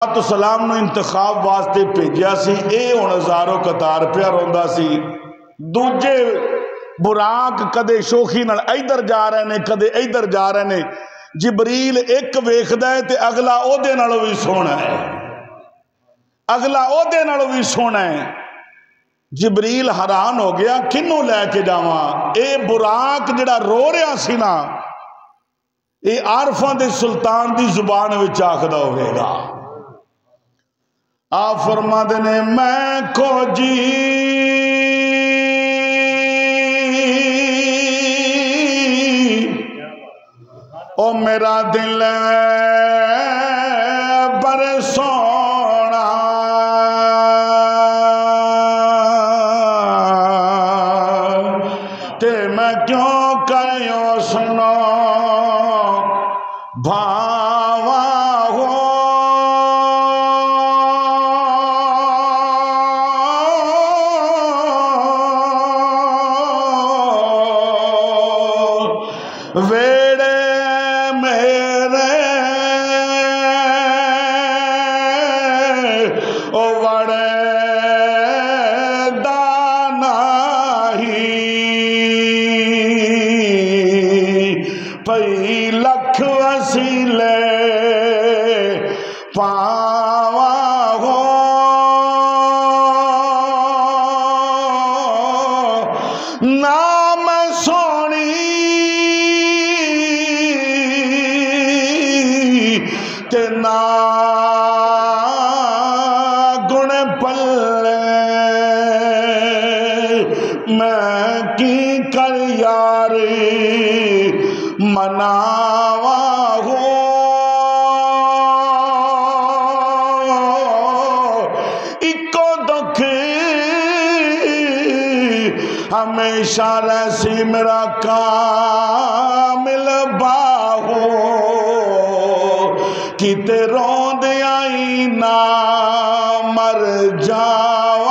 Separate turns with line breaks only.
तो सलाम ने इंतखाब वास्ते भेजा सी, ये हुण हज़ारों कतार पिया रोंदा सी। दूजे बुराक कदे शोखी नाल इधर जा रहे ने, कदे इधर जा रहे ने। जिबरील एक वेखदा है ते अगला ओदे नालों भी सोहना है, अगला ओदे नालों भी सोहना है। जिबरील हैरान हो गया, किनू लैके जावां? ये बुराक जिहड़ा रो रहा सी ना, ये आरफां दे सुल्तान दी जुबान विच आखदा होवेगा। आप फरमाते ने मैं को जी ओ मेरा दिल पर सोना, ते मैं क्यों कयो सुनो भावा हो। वेड़े मेरे ओ वड़े दानाही, पई लख वसीले पावा हो। नाम सोनी ते ना गुण पल्ले, मैं की कर यारी मनावा हो। इको दुख हमेशा रसी मेरा कामिल बाहो, किते रोंद आई ना मर जाओ।